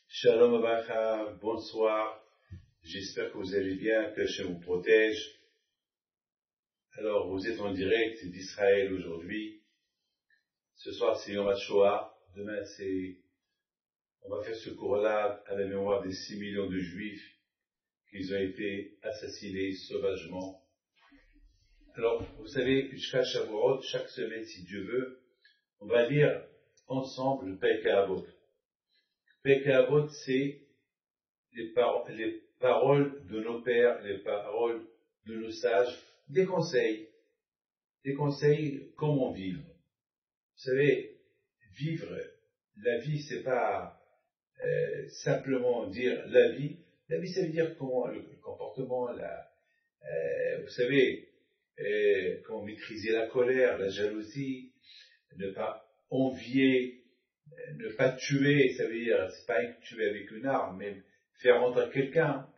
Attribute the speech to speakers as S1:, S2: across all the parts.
S1: Shalom Abacha, bonsoir, j'espère que vous allez bien, que Hachem vous protège. Alors vous êtes en direct d'Israël aujourd'hui, ce soir c'est Yom HaShoah, demain on va faire ce cours-là à la mémoire des 6 millions de Juifs qui ont été assassinés sauvagement. Alors vous savez, jusqu'à Shavuot, chaque semaine si Dieu veut, on va lire ensemble le Pirkei Avot. Pirkei Avot, c'est les paroles de nos pères, les paroles de nos sages, des conseils comment vivre. Vous savez, vivre, la vie, c'est pas simplement dire la vie ça veut dire comment, le comportement, vous savez, comment maîtriser la colère, la jalousie, ne pas envier, ne pas tuer, ça veut dire, c'est pas tuer avec une arme, mais faire entrer quelqu'un.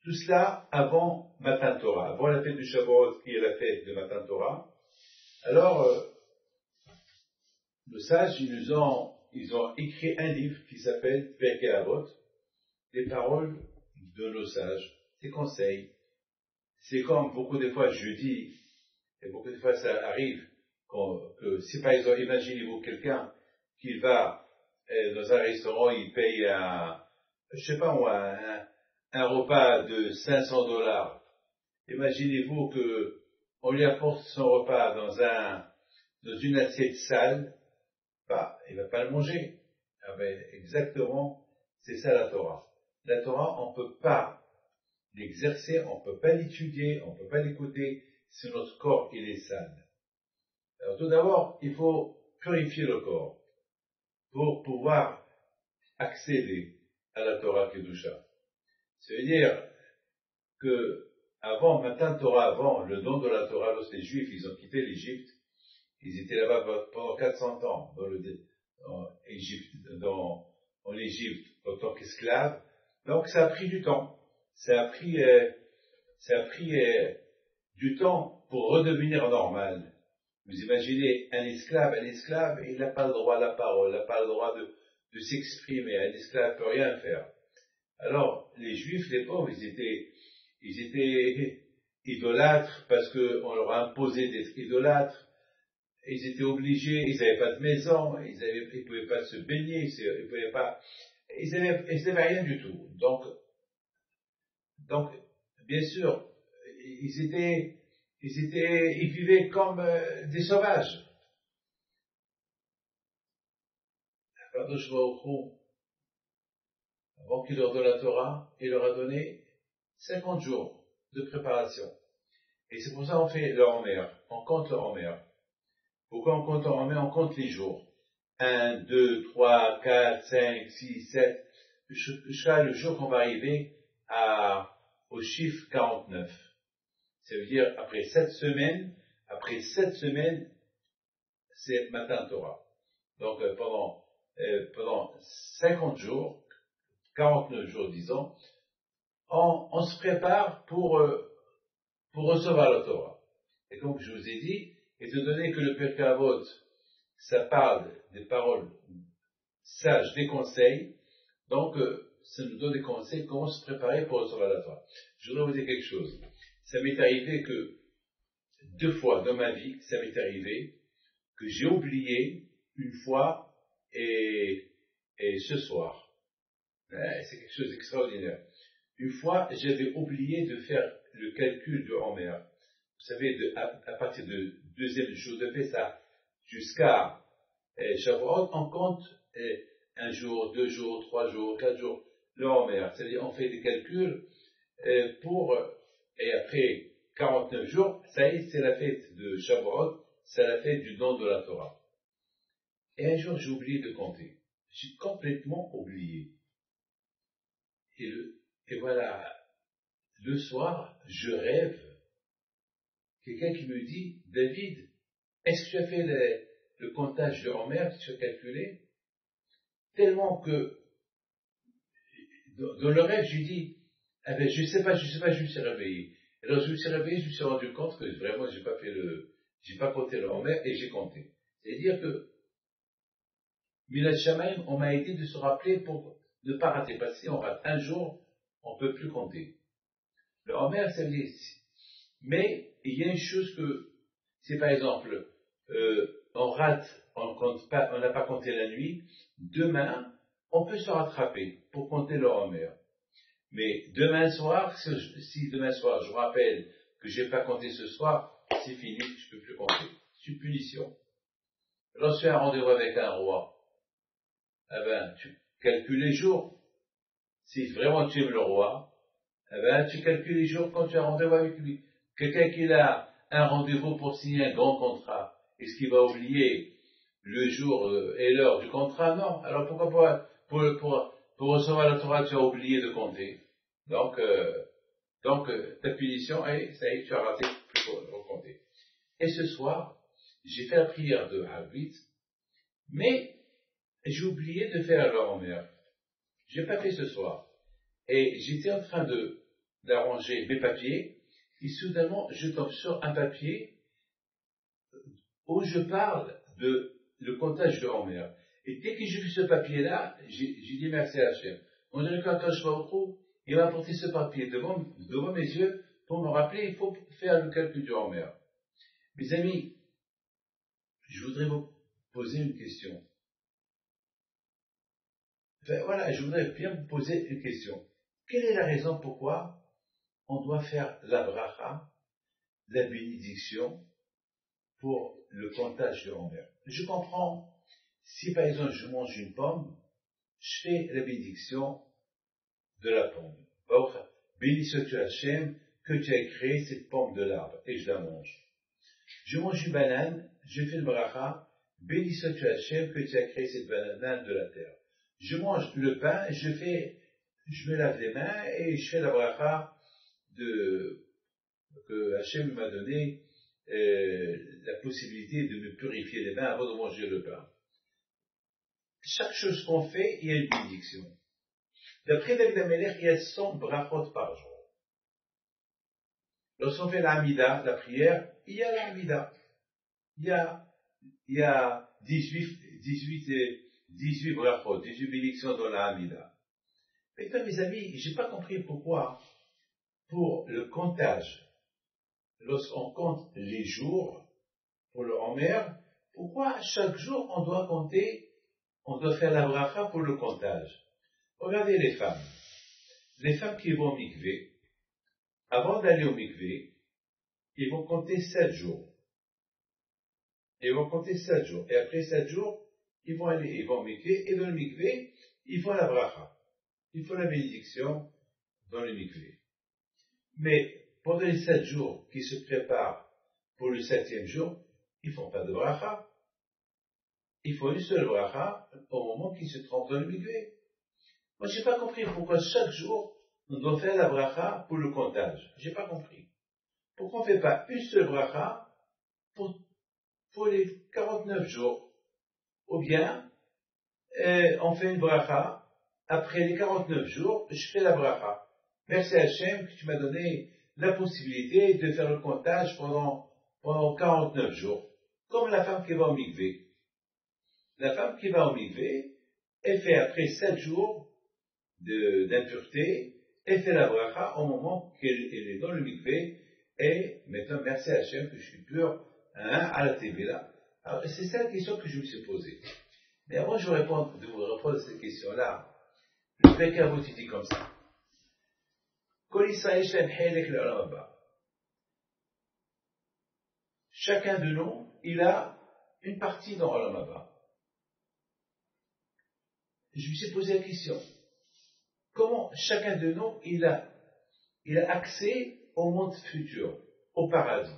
S1: Tout cela avant Matan Torah, avant la fête du Shavuot, qui est la fête de Matan Torah. Alors, nos sages, ils ont écrit un livre qui s'appelle Pirkei Avot, les paroles de nos sages, des conseils. C'est comme beaucoup de fois je dis, et beaucoup de fois ça arrive, que si par exemple, imaginez-vous quelqu'un qui va dans un restaurant, il paye un repas de $500. Imaginez-vous que on lui apporte son repas dans une assiette sale, il va pas le manger. Exactement, c'est ça la Torah. La Torah, on peut pas l'exercer, on peut pas l'étudier, on peut pas l'écouter si notre corps il est sale. Alors tout d'abord, il faut purifier le corps pour pouvoir accéder à la Torah Kedusha. Ça veut dire que avant Matan Torah, avant le don de la Torah, lorsque les Juifs ils ont quitté l'Égypte, ils étaient là-bas pendant 400 ans en Égypte en tant qu'esclaves. Donc ça a pris du temps. Ça a pris du temps pour redevenir normal. Vous imaginez un esclave, il n'a pas le droit à la parole, il n'a pas le droit de s'exprimer. Un esclave ne peut rien faire. Alors, les Juifs, les pauvres, ils étaient idolâtres parce qu'on leur a imposé d'être idolâtres. Ils étaient obligés, ils n'avaient pas de maison, ils ne pouvaient pas se baigner, ils n'avaient rien du tout. Donc, bien sûr, ils vivaient comme des sauvages. Kadosh Baruch Hu, avant qu'il leur donne la Torah, il leur a donné 50 jours de préparation. Et c'est pour ça qu'on fait le Homer, on compte le Homer. Pourquoi on compte le Homer? On compte les jours. 1, 2, 3, 4, 5, 6, 7, jusqu'à le jour qu'on va arriver au chiffre 49. Ça veut dire, après 7 semaines, c'est Matan Torah. Donc, pendant 50 jours, 49 jours, disons, on se prépare pour recevoir la Torah. Et comme je vous ai dit, étant donné que le Pirkei Avot, ça parle des paroles sages, des conseils, donc, ça nous donne des conseils comment se préparer pour recevoir la Torah. Je voudrais vous dire quelque chose. Ça m'est arrivé que 2 fois dans ma vie, ça m'est arrivé que j'ai oublié une fois et ce soir. C'est quelque chose d'extraordinaire. Une fois, j'avais oublié de faire le calcul de Homer. Vous savez, à partir du deuxième jour de Pessah jusqu'à Shavuot, on compte 1 jour, 2 jours, 3 jours, 4 jours, le Homer. C'est-à-dire, on fait des calculs et après 49 jours, ça y est, c'est la fête de Shavuot, c'est la fête du don de la Torah. Et un jour, j'ai oublié de compter. J'ai complètement oublié. Et voilà, le soir, je rêve. Quelqu'un qui me dit, David, est-ce que tu as fait le comptage de Homer, tu as calculé? Tellement que, dans le rêve, je lui dis, je sais pas, je me suis réveillé. Alors, je me suis réveillé, je me suis rendu compte que vraiment, j'ai pas compté le Homer et j'ai compté. C'est-à-dire que, Minat Shamaim, on m'a aidé de se rappeler pour ne pas rater. Parce que si on rate un jour, on ne peut plus compter. Le Homer, ça veut dire ici. Mais il y a une chose que, si par exemple, on rate, on n'a pas compté la nuit, demain, on peut se rattraper pour compter le Homer. Mais demain soir, si demain soir je rappelle que je n'ai pas compté ce soir, c'est fini, je ne peux plus compter. C'est une punition. Lorsque tu as un rendez-vous avec un roi, eh ben, tu calcules les jours. Si vraiment tu aimes le roi, eh ben, tu calcules les jours quand tu as rendez-vous avec lui. Quelqu'un qui a un rendez-vous pour signer un grand contrat, est-ce qu'il va oublier le jour et l'heure du contrat? Non. Alors pourquoi pour recevoir la Torah, tu as oublié de compter? Donc, ta punition, ça y est, tu as raté, plus pour compter. Et ce soir, j'ai fait la prière de Havit, mais j'ai oublié de faire le Homer. Je n'ai pas fait ce soir. Et j'étais en train d'arranger mes papiers, et soudainement, je tombe sur un papier où je parle de le comptage de Homer. Et dès que j'ai vu ce papier-là, j'ai dit merci à Hachem. On dirait qu'un je vais au trou, il m'a apporté ce papier devant mes yeux pour me rappeler, il faut faire le calcul du Homer. Mes amis, je voudrais vous poser une question. Enfin, voilà, je voudrais bien vous poser une question. Quelle est la raison pourquoi on doit faire la bracha, la bénédiction, pour le comptage de Homer? Je comprends, si par exemple je mange une pomme, je fais la bénédiction de la pomme. Béni sois-tu Hachem, que tu as créé cette pomme de l'arbre, et je la mange. Je mange une banane, je fais le bracha, béni sois-tu Hachem, que tu as créé cette banane de la terre. Je mange le pain, je me lave les mains, et je fais la bracha que Hachem m'a donné la possibilité de me purifier les mains avant de manger le pain. Chaque chose qu'on fait, il y a une bénédiction. D'après David Amelech, il y a 100 brachot par jour. Lorsqu'on fait l'Amida, la prière, il y a l'Amida. Il y a 18 brachot, 18 bénédictions dans l'Amida. Maintenant, mes amis, j'ai pas compris pourquoi, pour le comptage, lorsqu'on compte les jours, pour le Homer, pourquoi chaque jour on doit compter, on doit faire la bracha pour le comptage? Regardez les femmes. Les femmes qui vont au mikvé, avant d'aller au mikvé, ils vont compter 7 jours. Ils vont compter 7 jours. Et après 7 jours, ils vont au mikvé, et dans le mikvé, ils font la bracha. Ils font la bénédiction dans le mikvé. Mais pendant les 7 jours qui se préparent pour le 7e jour, ils ne font pas de bracha. Ils font une seule bracha au moment qu'ils se trompent dans le mikvé. Moi, j'ai pas compris pourquoi chaque jour, on doit faire la bracha pour le comptage. J'ai pas compris. Pourquoi on ne fait pas une seule bracha pour les 49 jours? Ou bien, on fait une bracha, après les 49 jours, je fais la bracha. Merci Hachem que tu m'as donné la possibilité de faire le comptage pendant 49 jours. Comme la femme qui va au mikvé. La femme qui va au mikvé, elle fait après 7 jours d'impureté, elle fait la bracha au moment qu'elle est dans le mikvé, et maintenant, merci à Hachem que je suis pur, à la TV là. Alors, c'est ça la question que je me suis posée. Mais avant de vous répondre à cette question-là, le Pekah dit comme ça. Chacun de nous, il a une partie dans Olam Haba. Je me suis posé la question. Comment chacun de nous, il a accès au monde futur, au paradis?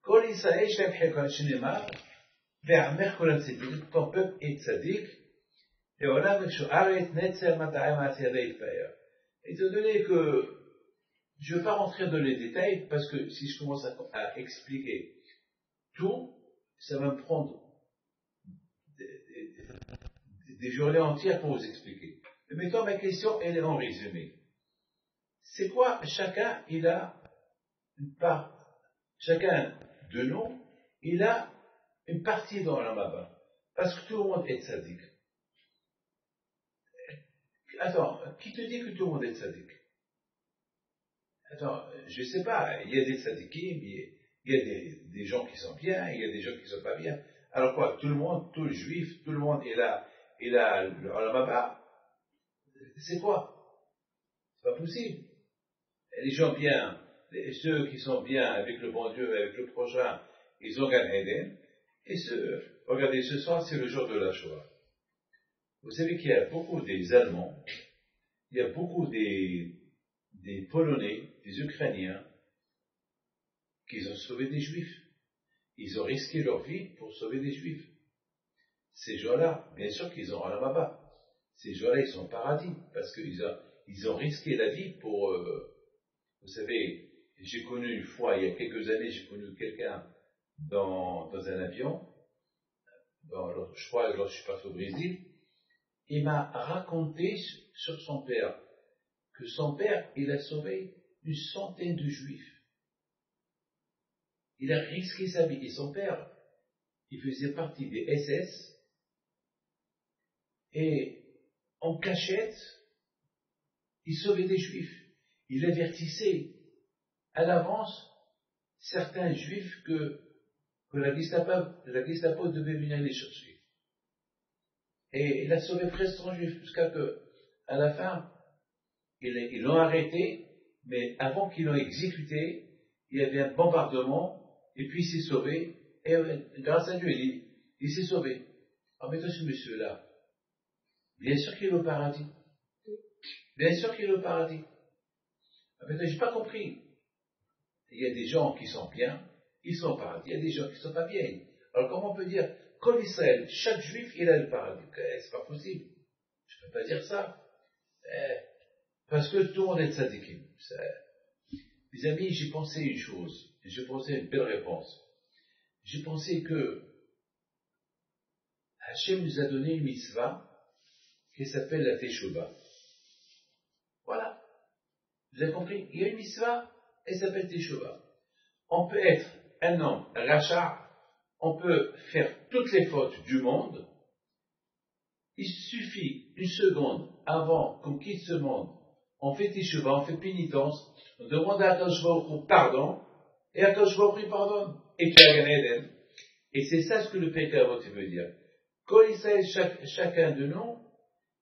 S1: Kol Israël Shem Chekon Shnema, Ve'amer Kol HaTzidik, ton peuple est tzaddik, et Olam Shu'aret Netzer Mata'em Atzadei Faer. Étant donné que je ne veux pas rentrer dans les détails, parce que si je commence à expliquer tout, ça va me prendre des journées entières pour vous expliquer. Mais mettons, ma question, elle est en résumé. C'est quoi? Chacun, il a une part. Chacun de nous, il a une partie dans la Maba. Parce que tout le monde est tzaddik. Attends, qui te dit que tout le monde est tzaddik? Attends, je sais pas, il y a des tzaddikim, il y a des gens qui sont bien, il y a des gens qui sont pas bien. Alors quoi, tout le monde, tout le juif, tout le monde est là, le Olam Haba, c'est quoi? C'est pas possible. Les gens bien, ceux qui sont bien avec le bon Dieu, avec le prochain, ils ont Gan Eden. Et regardez, ce soir, c'est le jour de la Shoah. Vous savez qu'il y a beaucoup des Allemands, il y a beaucoup des Polonais, des Ukrainiens, qui ont sauvé des Juifs. Ils ont risqué leur vie pour sauver des Juifs. Ces gens-là, bien sûr qu'ils ont un Baba. Ces gens-là, ils sont au paradis, parce qu'ils ont risqué la vie pour... vous savez, j'ai connu une fois, il y a quelques années, j'ai connu quelqu'un dans un avion, je crois, lorsque je suis parti au Brésil, il m'a raconté sur son père, que son père, il a sauvé une centaine de Juifs. Il a risqué sa vie. Et son père, il faisait partie des SS, et en cachette, il sauvait des Juifs. Il avertissait à l'avance certains Juifs que la Gestapo devait venir les chercher. Et il a sauvé presque 100 Juifs, jusqu'à que, à la fin, ils l'ont arrêté, mais avant qu'ils l'ont exécuté, il y avait un bombardement, et puis il s'est sauvé, et grâce à Dieu, il s'est sauvé. Ah, mais ce monsieur-là, bien sûr qu'il est au paradis. Bien sûr qu'il est au paradis. Ah, mais j'ai pas compris. Il y a des gens qui sont bien, ils sont au paradis. Il y a des gens qui sont pas bien. Alors comment on peut dire, comme Israël, chaque juif, il a le paradis? C'est pas possible. Je peux pas dire ça. Parce que tout le monde est tzadikim. Mes amis, j'ai pensé une chose, et j'ai pensé une belle réponse. J'ai pensé que Hachem nous a donné une mitzvah qui s'appelle la Teshuvah. Voilà. Vous avez compris? Il y a une mitzvah, elle s'appelle Teshuvah. On peut être un homme rachat, on peut faire toutes les fautes du monde. Il suffit une seconde avant qu'on quitte ce monde, on fait Teshuvah, on fait pénitence, on demande à Akadosh Baruch Hu pardon, et Akadosh Baruch Hu pardonne, et tu as Gan Eden. Et c'est ça ce que le Pirkei Avot veut dire. Quand il s'agit chacun de nous,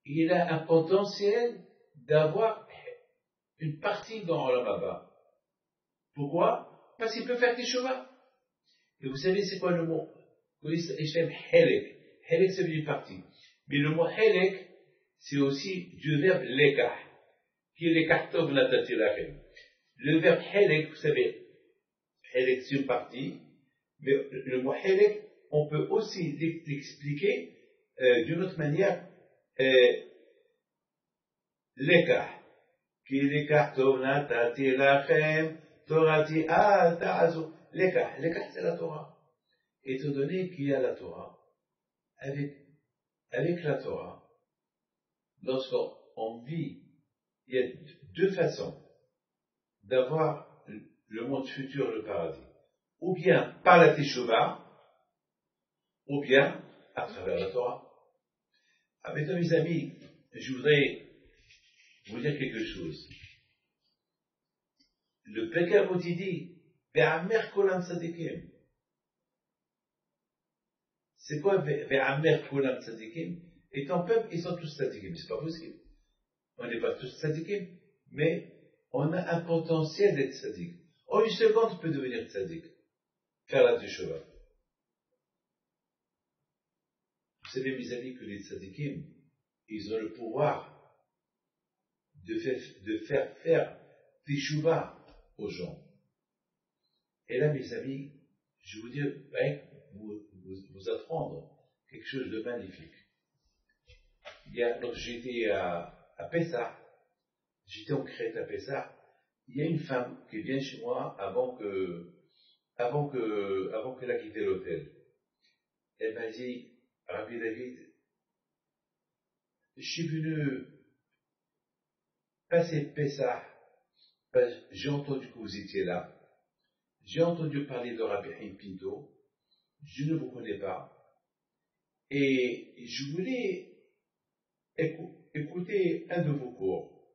S1: il a un potentiel d'avoir une partie dans Olam Haba. Pourquoi? Parce qu'il peut faire Teshuvah. Et vous savez c'est quoi le mot? Helek. Helek c'est une partie. Mais le mot Helek, c'est aussi du verbe lekah, qui est lekah tov natati lachem. Le verbe Helek, vous savez, Helek c'est une partie, mais le mot Helek, on peut aussi l'expliquer d'une autre manière, lekah, qui est lekah tov natati lachem, torati al ta'azu. Lekah c'est la Torah. Étant donné qu'il y a la Torah, avec la Torah, lorsqu'on vit, il y a deux façons d'avoir le monde futur, le paradis. Ou bien par la Teshuvah, ou bien à travers la Torah. Maintenant, mes amis, je voudrais vous dire quelque chose. Le Pirkei Avot dit, Ve'amer kolam tzadikim. C'est quoi Ve'amer kolam tzadikim? Et ton peuple, ils sont tous tzadikim. C'est pas possible. On n'est pas tous tzadikim, mais on a un potentiel d'être tzadik. En une seconde, on peut devenir tzadik. Faire la teshuvah. Vous savez, mes amis, que les tzadikim, ils ont le pouvoir de faire teshuvah aux gens. Et là, mes amis, je vais vous dire, vous apprendre quelque chose de magnifique. Lorsque j'étais à Pessah, j'étais en Crète à Pessah, il y a une femme qui vient chez moi avant qu'elle a quitté l'hôtel. Elle m'a dit, Rabbi David, je suis venu passer Pessah, j'ai entendu que vous étiez là, j'ai entendu parler de Rabbi Haïm Pinto, je ne vous connais pas, Et je voulais écouter un de vos cours.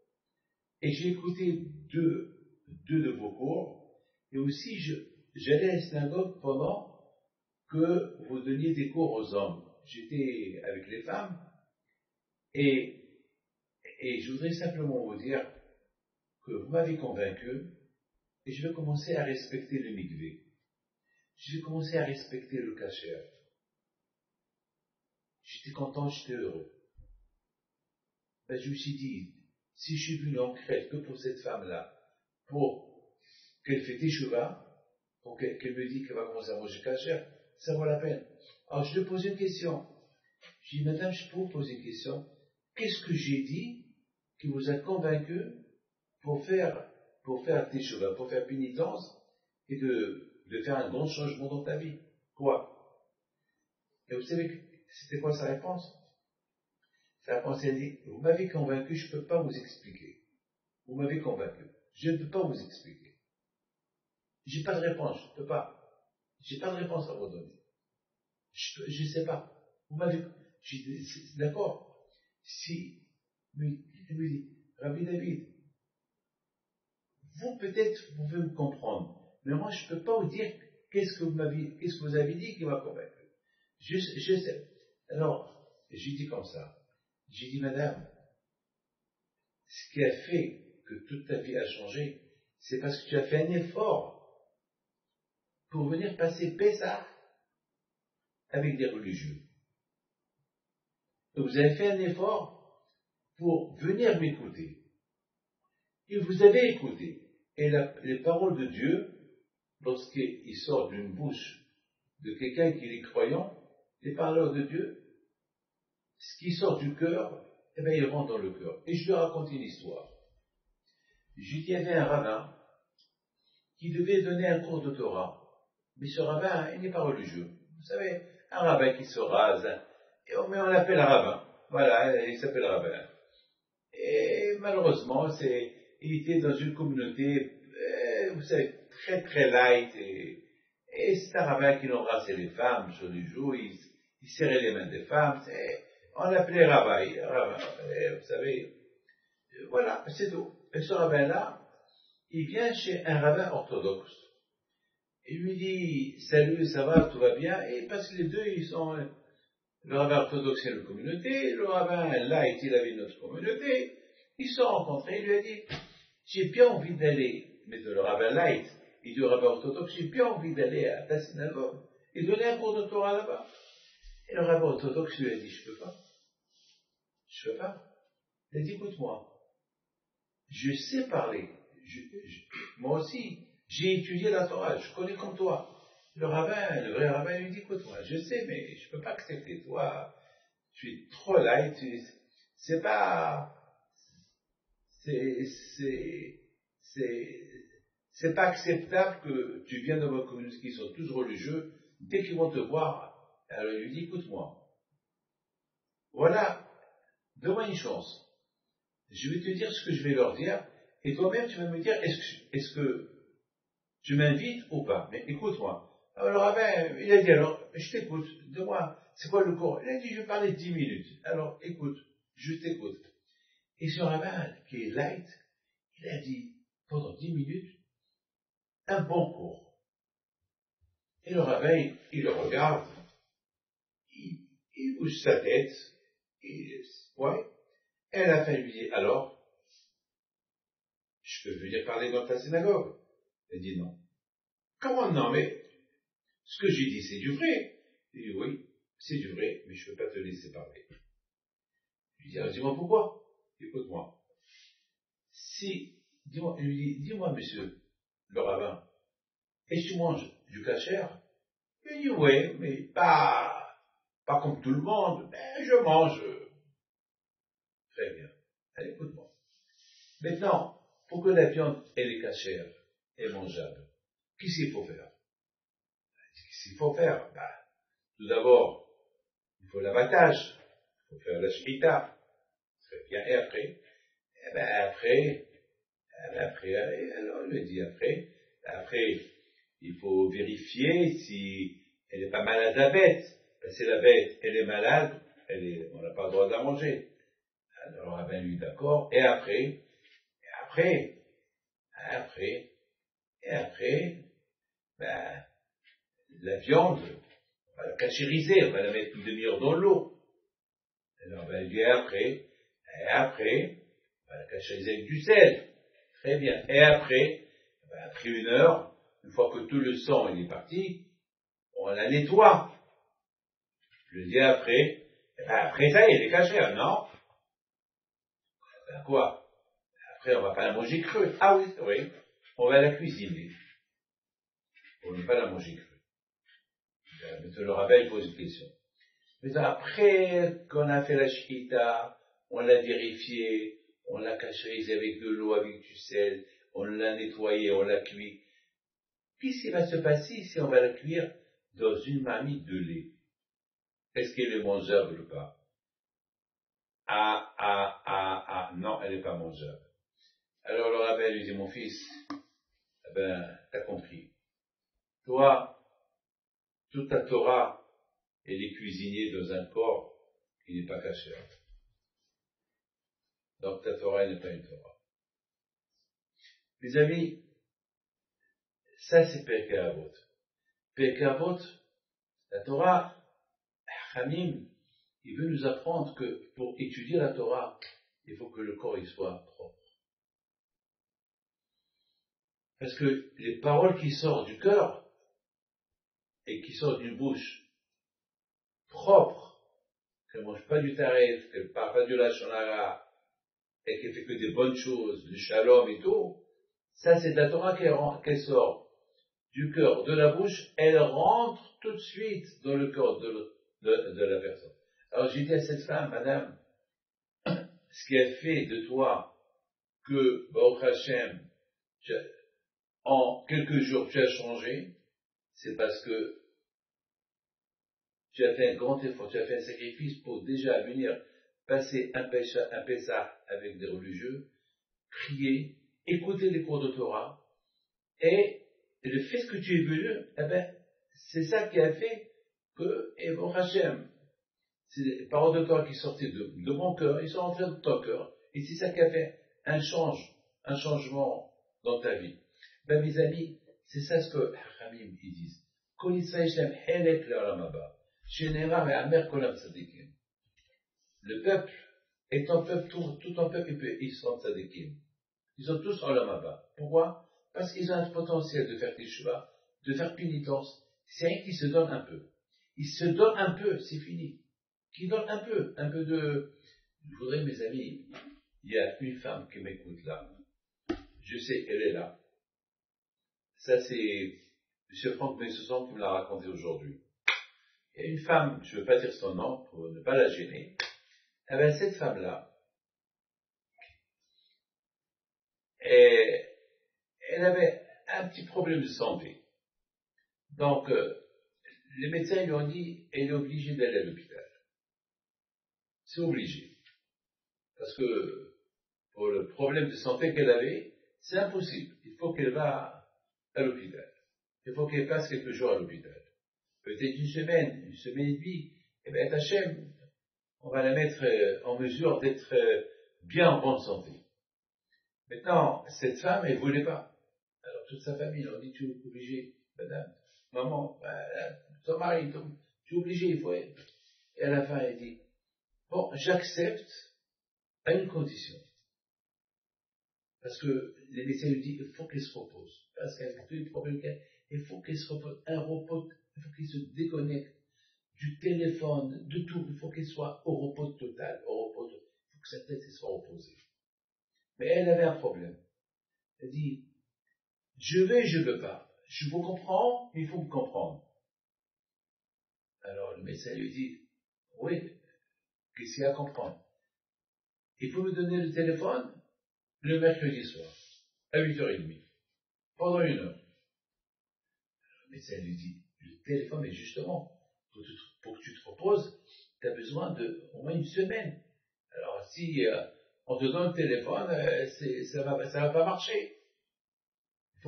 S1: Et j'ai écouté deux de vos cours. Et aussi, j'allais à la synagogue pendant que vous donniez des cours aux hommes. J'étais avec les femmes. Et je voudrais simplement vous dire que vous m'avez convaincu. Et je vais commencer à respecter le mikvé. Je vais commencer à respecter le kasher. J'étais content, j'étais heureux. Ben, je me suis dit, si je suis venu en Crète que pour cette femme-là, pour qu'elle fait teshuva, pour qu'elle me dise qu'elle va commencer à manger kasher, ça vaut la peine. Alors je lui pose une question. Je dis, madame, je peux vous poser une question. Qu'est-ce que j'ai dit qui vous a convaincu pour faire teshuva, pour faire pénitence et de faire un grand changement dans ta vie? Quoi? Et vous savez, c'était quoi sa réponse? Sa réponse, elle dit, vous m'avez convaincu, je ne peux pas vous expliquer. Vous m'avez convaincu, je ne peux pas vous expliquer. J'ai pas de réponse, je ne peux pas. J'ai pas de réponse à vous donner. Je ne sais pas. Vous m'avez, j'ai dit, d'accord. Si, il me dit, Rabbi David, vous peut-être, vous pouvez me comprendre, mais moi, je ne peux pas vous dire qu'est-ce que vous avez dit qui m'a convaincu. Je sais. Alors, j'ai dit comme ça. J'ai dit, madame, ce qui a fait que toute ta vie a changé, c'est parce que tu as fait un effort pour venir passer Pessah avec des religieux. Et vous avez fait un effort pour venir m'écouter. Et vous avez écouté. Et les paroles de Dieu, lorsqu'il sort d'une bouche de quelqu'un qui est croyant, les paroles de Dieu, ce qui sort du cœur, eh bien, il rentre dans le cœur. Et je lui raconte une histoire. Il y avait un rabbin qui devait donner un cours de Torah. Mais ce rabbin, il n'est pas religieux. Vous savez, un rabbin qui se rase, mais on l'appelle rabbin. Voilà, il s'appelle rabbin. Et malheureusement, il était dans une communauté, vous savez, très très light. Et c'est un rabbin qui embrassait les femmes sur les joues, il serrait les mains des femmes. On l'appelait rabbin. Vous savez, voilà, c'est tout. Et ce rabbin-là, il vient chez un rabbin orthodoxe. Il lui dit, salut, ça va, tout va bien, et parce que les deux, le rabbin orthodoxe est une communauté, le rabbin light, il avait une autre communauté, ils se sont rencontrés, il lui a dit, j'ai bien envie d'aller, mais de le rabbin light et du rabbin orthodoxe, j'ai bien envie d'aller à ta synagogue et donner un cours de Torah là-bas. Et le rabbin orthodoxe lui a dit, je peux pas. Il a dit, écoute-moi, je sais parler, moi aussi, j'ai étudié la Torah, je connais comme toi. Le vrai rabbin lui dit, écoute-moi, je sais, mais je ne peux pas accepter toi, tu es trop light, c'est pas acceptable que tu viennes dans ma communauté qui sont tous religieux, dès qu'ils vont te voir, alors il lui dit, écoute-moi, voilà, donne-moi une chance. Je vais te dire ce que je vais leur dire, et toi-même tu vas me dire, est-ce que tu m'invites ou pas? Mais écoute-moi. Alors le rabbin, il a dit, alors, je t'écoute, dis-moi, c'est quoi le cours? Il a dit, je vais parler 10 minutes. Alors, écoute, je t'écoute. Et ce rabbin, qui est light, il a dit, pendant 10 minutes, un bon cours. Et le rabbin, il le regarde, il bouge sa tête, ouais. Et à la fin, il lui dit, alors, je peux venir parler dans ta synagogue? Il dit non. Comment non? Mais ce que j'ai dit, c'est du vrai. Il dit oui, c'est du vrai, mais je ne peux pas te laisser parler. Je lui dis, alors dis-moi pourquoi? Écoute-moi. Il lui dit, dis-moi, monsieur le rabbin, est-ce que tu manges du kasher? Il dit oui, mais pas comme tout le monde, mais je mange. Très bien. Allez, écoute-moi. Maintenant, pour que la viande elle est cachère et mangeable, qu'est-ce qu'il faut faire? Qu'est-ce qu'il faut faire? Tout d'abord, il faut l'abattage, il faut faire la shkita. Très bien. Et après? Alors on lui dit après, il faut vérifier si elle n'est pas malade à bête. Si la bête, elle est malade, on n'a pas le droit de la manger. Alors, le rabbin lui, d'accord. Et après, ben, la viande, on va la cachériser, on va la mettre une demi-heure dans l'eau. Alors, ben, il dit après, on va la cachériser avec du sel. Très bien. Et après, ben, après 1 heure, une fois que tout le sang il est parti, on la nettoie. Je dis après, ben, après ça, il est caché, non? Ben quoi? Après, on va pas la manger crue. Ah oui, c'est vrai. On va la cuisiner. On ne va pas la manger crue. Maintenant, le rabbin pose une question. Mais après qu'on a fait la shkita, on l'a vérifié, on l'a cachérisé avec de l'eau, avec du sel, on l'a nettoyé, on l'a cuit. Qu'est-ce qui va se passer si on va la cuire dans une marmite de lait? Est-ce qu'elle est mangeable ou pas? Non, elle n'est pas mangeable. Alors le rabbin lui dit, mon fils, eh ben, t'as compris. Toi, toute ta Torah, elle est cuisinée dans un corps qui n'est pas caché. Donc ta Torah n'est pas une Torah. Mes amis, ça c'est Pirkei Avot. Pirkei Avot, la Torah, Hamim, il veut nous apprendre que pour étudier la Torah, il faut que le corps il soit propre. Parce que les paroles qui sortent du cœur et qui sortent d'une bouche propre, qu'elle ne mange pas du taref, qu'elle ne parle pas du lachon hara, et qu'elle fait que des bonnes choses, du shalom et tout, ça c'est de la Torah qui sort du cœur, de la bouche, elle rentre tout de suite dans le corps de la personne. Alors j'ai dit à cette femme, madame, ce qui a fait de toi que, Baruch Hashem, en quelques jours tu as changé, c'est parce que tu as fait un grand effort, tu as fait un sacrifice pour déjà venir passer un Pessah avec des religieux, prier, écouter les cours de Torah, et le fait que tu es venu, eh ben, c'est ça qui a fait que, et bon Hachem, c'est les paroles de Torah qui sortaient de mon cœur, ils sont entrés dans ton cœur, et c'est ça qui a fait un changement dans ta vie. Ben, mes amis, c'est ça ce que Hamim ils disent. Kol Yisrael Shem Helek Le'olam Haba. Shenema Me'amer Kolam Tzadikim. Le peuple est un peuple, tout un peuple, ils sont tzadikim. Ils sont tous Olam Haba. Pourquoi? Parce qu'ils ont un potentiel de faire teshuva, de faire pénitence. C'est rien qui se donne un peu. Ils se donnent un peu, c'est fini. Qui donne un peu de... Je voudrais, mes amis, il y a une femme qui m'écoute là. Je sais, elle est là. Ça, c'est M. Franck Messesson qui me l'a raconté aujourd'hui. Il y a une femme, je ne veux pas dire son nom pour ne pas la gêner. Eh bien, cette femme-là, elle avait un petit problème de santé. Donc, les médecins lui ont dit, elle est obligée d'aller à l'hôpital. C'est obligé. Parce que, pour le problème de santé qu'elle avait, c'est impossible. Il faut qu'elle va à l'hôpital. Il faut qu'elle passe quelques jours à l'hôpital. Peut-être une semaine et demie. Eh bien, Hachem, on va la mettre en mesure d'être bien en bonne santé. Maintenant, cette femme, elle ne voulait pas. Alors, toute sa famille, on dit, tu es obligé, madame, maman, ton mari, tu es obligé, il faut être. Et à la fin, elle dit, bon, j'accepte à une condition. Parce que les médecins lui disent, il faut qu'elle se repose. Parce qu'avec tous les problèmes qu'elle a, il faut qu'elle se repose. Un repos, il faut qu'elle se déconnecte du téléphone, de tout. Il faut qu'elle soit au repos total. Il faut que sa tête soit reposée. Mais elle avait un problème. Elle dit, je veux pas. Je vous comprends, mais il faut me comprendre. Alors le médecin lui dit, oui, qu'est-ce qu'il y a à comprendre? Il faut me donner le téléphone le mercredi soir, à 8h30, pendant 1 heure. Le médecin lui dit, le téléphone, mais justement, pour que tu te reposes, tu as besoin d'au moins 1 semaine. Alors si on te donne le téléphone, ça va pas marcher. Il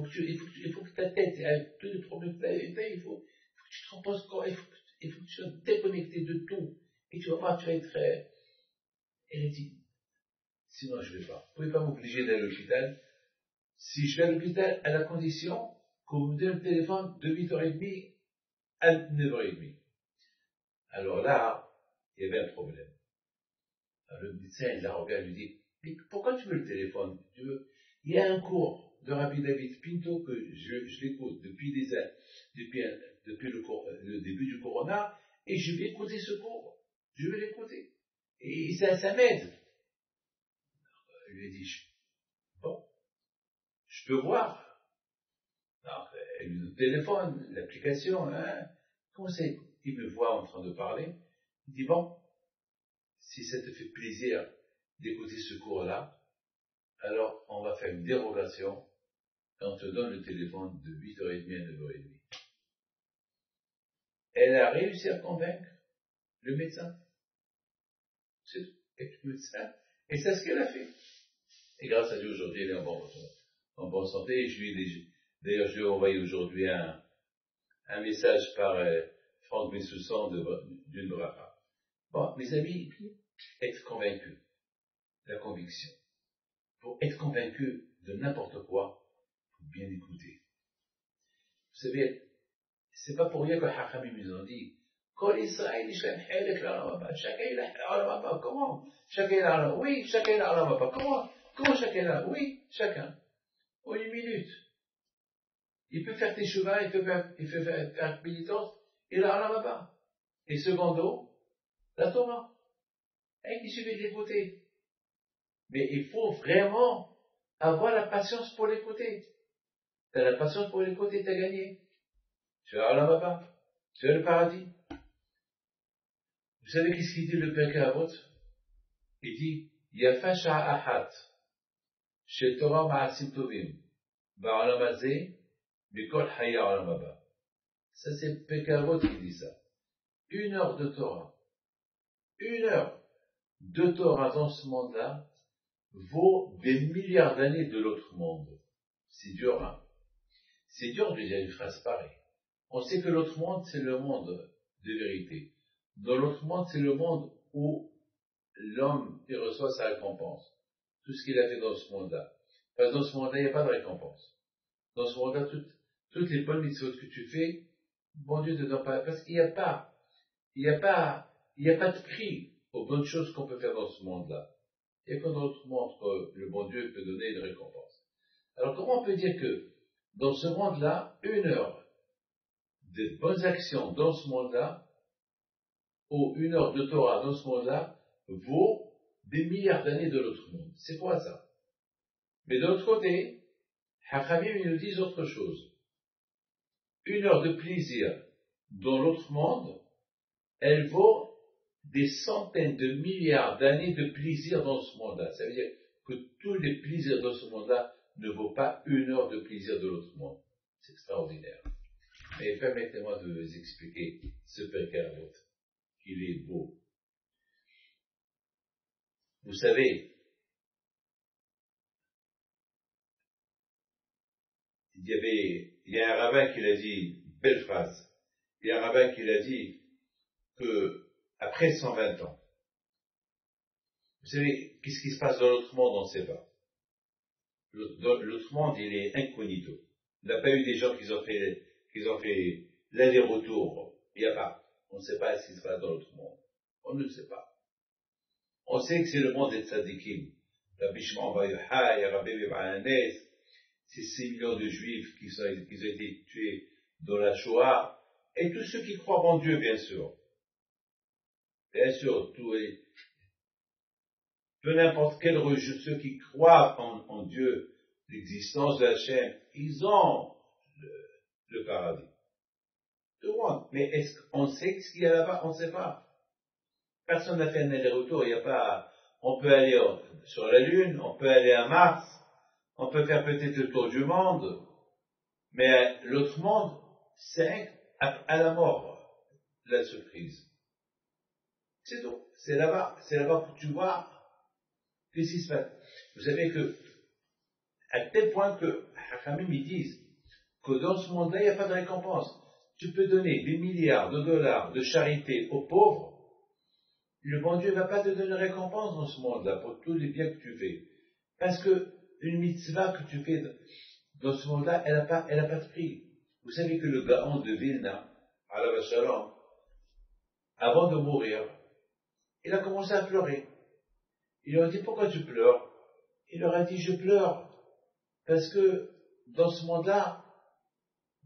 S1: faut que ta tête, avec tous les problèmes que tu as, il faut que tu te reposes. Il faut que tu sois déconnecté de tout. Et tu vas voir, tu vas être hérétique. Sinon, je ne vais pas. Vous ne pouvez pas m'obliger d'aller à l'hôpital. Si je vais à l'hôpital, à la condition qu'on me donne le téléphone de 8h30 à 9h30. Alors là, il y avait un problème. Alors le médecin, il la regarde, il lui dit, mais pourquoi tu veux le téléphone? Il y a un cours de Rabbi David Pinto que je l'écoute depuis le début du Corona, et je vais écouter ce cours. Je vais l'écouter. Et ça m'aide. Il lui a dit, bon, je peux voir. Alors, le téléphone, l'application, hein, comment c'est? Il me voit en train de parler. Il dit, bon, si ça te fait plaisir d'écouter ce cours-là, alors on va faire une dérogation et on te donne le téléphone de 8h30 à 9h30. Elle a réussi à convaincre le médecin. C'est tout. Et le médecin, et c'est ce qu'elle a fait. Et grâce à Dieu, aujourd'hui, elle est en bonne santé. Et d'ailleurs, je lui ai envoyé aujourd'hui un message par Franck Bessoussan d'une bracha. Bon, mes amis, être convaincu, la conviction. Pour être convaincu de n'importe quoi, il faut bien écouter. Vous savez, c'est pas pour rien que Hachamim nous ont dit, Kol Israël, chacun il a comment? Chacun il a oui, chacun il a comment? Comment chacun il a? Oui, chacun. En une minute. Il peut faire teshuva, il peut faire pénitence, il a la et secondo, la Torah. Et il suffit de l'écouter. Mais il faut vraiment avoir la patience pour l'écouter. Tu as la patience pour l'écouter, tu as gagné. Tu as la tu as le paradis. Vous savez qu'est-ce qu'il dit le Père Kavot? Il dit, Yafa sha'ahat, chez Torah ma'asim tovim, ba'olam hazeh, b'kol haya olam haba. Ça c'est le Père Kavot qui dit ça. 1 heure de Torah. 1 heure de Torah dans ce monde-là vaut des milliards d'années de l'autre monde. C'est dur, hein? C'est dur de dire une phrase pareille. On sait que l'autre monde, c'est le monde de vérité. Dans l'autre monde, c'est le monde où l'homme, il reçoit sa récompense. Tout ce qu'il a fait dans ce monde-là. Parce que dans ce monde-là, il n'y a pas de récompense. Dans ce monde-là, toutes les bonnes mitzvot que tu fais, bon Dieu ne donne pas, parce qu'il n'y a pas de prix aux bonnes choses qu'on peut faire dans ce monde-là. Et quand on te montre que le bon Dieu peut donner une récompense. Alors comment on peut dire que dans ce monde-là, 1 heure de bonnes actions dans ce monde-là, ou 1 heure de Torah dans ce monde-là, vaut des milliards d'années de l'autre monde? C'est quoi ça? Mais de l'autre côté, Hachamim nous disent autre chose. 1 heure de plaisir dans l'autre monde, elle vaut des centaines de milliards d'années de plaisir dans ce monde-là. Ça veut dire que tous les plaisirs dans ce monde-là ne vaut pas 1 heure de plaisir de l'autre monde. C'est extraordinaire. Mais permettez-moi de vous expliquer ce Père Kavot. Il est beau. Vous savez, il y a un rabbin qui l'a dit, belle phrase, il y a un rabbin qui l'a dit que après 120 ans, vous savez, qu'est-ce qui se passe dans l'autre monde, on ne sait pas. L'autre monde, il est incognito. Il n'y a pas eu des gens qui ont fait l'aller-retour. Il n'y a pas. On ne sait pas ce qui se passe dans l'autre monde. On ne le sait pas. On sait que c'est le monde des tzadikim. Rabbi Shimon Bar Yochai, Rabbi Yehuda, ces 6 millions de juifs qui ont été tués dans la Shoah, et tous ceux qui croient en Dieu, bien sûr. Bien sûr, peu n'importe quel religieux, ceux qui croient en Dieu, l'existence de Hachem, ils ont le paradis. Tout le monde. Mais est-ce qu'on sait ce qu'il y a là-bas? On ne sait pas. Personne n'a fait un aller-retour. Il n'y a pas. On peut aller sur la Lune, on peut aller à Mars, on peut faire peut-être le tour du monde, mais l'autre monde, c'est à la mort, la surprise. C'est tout. C'est là-bas que tu vois qu'est-ce qui se passe. Vous savez que, à tel point que Hachamim ils disent que dans ce monde-là, il n'y a pas de récompense. tu peux donner des milliards de dollars de charité aux pauvres, le bon Dieu ne va pas te donner récompense dans ce monde-là pour tous les biens que tu fais. Parce que une mitzvah que tu fais dans ce monde-là, elle n'a pas de prix. Vous savez que le Gaon de Vilna, Alav Shalom, avant de mourir, il a commencé à pleurer. Il leur a dit, pourquoi tu pleures? Il leur a dit, je pleure parce que dans ce monde-là,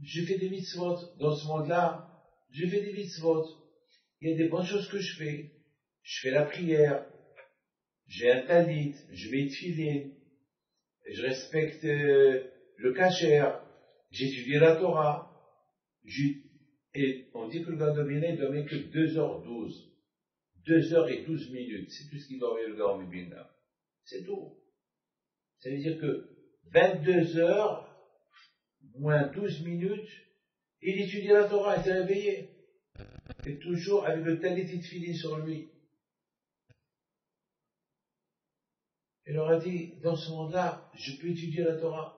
S1: je fais des mitzvot. Dans ce monde-là, je fais des mitzvot. Il y a des bonnes choses que je fais. Je fais la prière, j'ai un talit, je mets tefillin, je respecte le kasher, j'étudie la Torah. Et on dit que le gars de Vilna, il dormait que 2h12. 2h12 minutes. C'est tout ce qu'il dormait le gars de Vilna. C'est tout. Ça veut dire que 22h moins 12 minutes, il étudie la Torah, il s'est réveillé. Et toujours avec le talit et tefillin sur lui. Il leur a dit, dans ce monde-là, je peux étudier la Torah.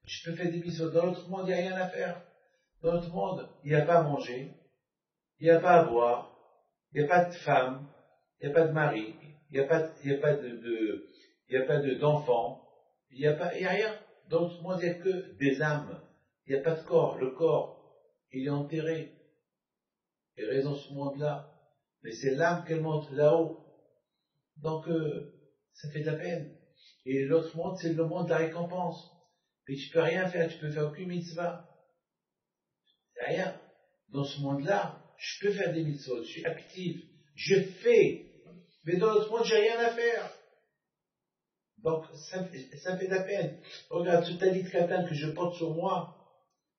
S1: Je peux faire des mitzvot. Dans l'autre monde, il n'y a rien à faire. Dans l'autre monde, il n'y a pas à manger. Il n'y a pas à boire. Il n'y a pas de femme. Il n'y a pas de mari. Il n'y a pas d'enfants. Il n'y a rien. Dans l'autre monde, il n'y a que des âmes. Il n'y a pas de corps. Le corps, il est enterré. Il reste dans ce monde-là. Mais c'est l'âme qu'elle monte là-haut. Donc, ça fait de la peine. Et l'autre monde, c'est le monde de la récompense. Mais tu peux rien faire, tu peux faire aucune mitzvah. Rien. Dans ce monde-là, je peux faire des mitzvot, je suis actif, je fais. Mais dans l'autre monde, j'ai rien à faire. Donc, ça fait de la peine. Regarde, ce talit katan que je porte sur moi,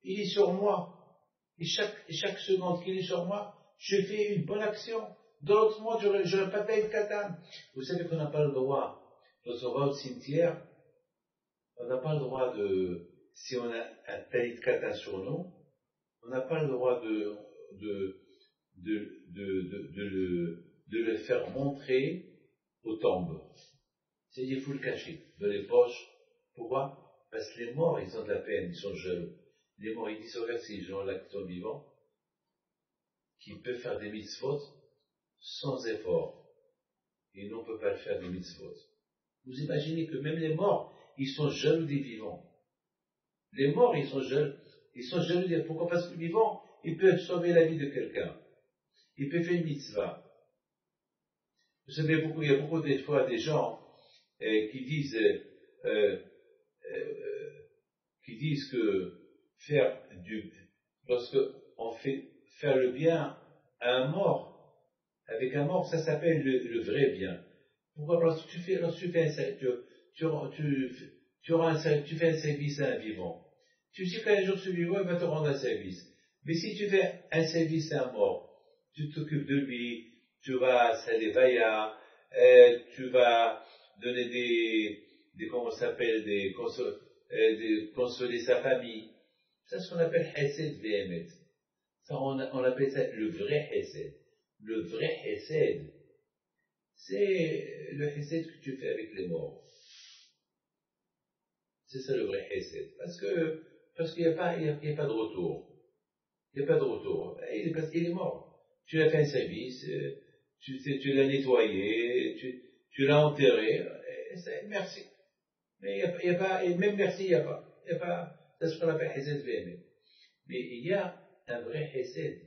S1: il est sur moi. Et chaque seconde qu'il est sur moi, je fais une bonne action. Dans l'autre monde, je n'aurais pas de talit katan. Vous savez qu'on n'a pas le droit, lorsqu'on va au cimetière, on n'a pas le droit si on a un talit katan sur nous, on n'a pas le droit de le faire montrer aux tombes. C'est-à-dire, il faut le cacher dans les poches. Pourquoi? Parce que les morts, ils ont de la peine, ils sont jeunes. Les morts, ils disent, regarde ces gens-là qui sont vivants, qui peuvent faire des mitzvot sans effort. Et nous, on ne peut pas le faire des mitzvot. Vous imaginez que même les morts, ils sont jaloux des vivants. Les morts, ils sont jaloux des... Pourquoi? Parce que les vivants, ils peuvent sauver la vie de quelqu'un. Ils peuvent faire une mitzvah. Vous savez, il y a beaucoup des fois des gens qui disent que lorsque on fait faire le bien à un mort, avec un mort, ça s'appelle le vrai bien. Pourquoi? Lorsque tu fais un service à un vivant. Tu sais qu'un jour ce vivant, il va te rendre un service. Mais si tu fais un service à un mort, tu t'occupes de lui, tu vas s'alévaya, tu vas donner comment ça s'appelle, consoler sa famille. C'est ce qu'on appelle Hesed Vehemet. Ça, on appelle ça le vrai Hesed. Le vrai Hesed, c'est le Hesed que tu fais avec les morts. C'est ça le vrai Hesed. Parce qu'il n'y a pas de retour. Il n'y a pas de retour. Il est mort. Tu as fait un service, tu l'as nettoyé, tu l'as enterré, merci. Mais il n'y a pas, et même merci, il n'y a pas. C'est ce qu'on appelle Hesed Vehemet. Mais il y a un vrai Hesed.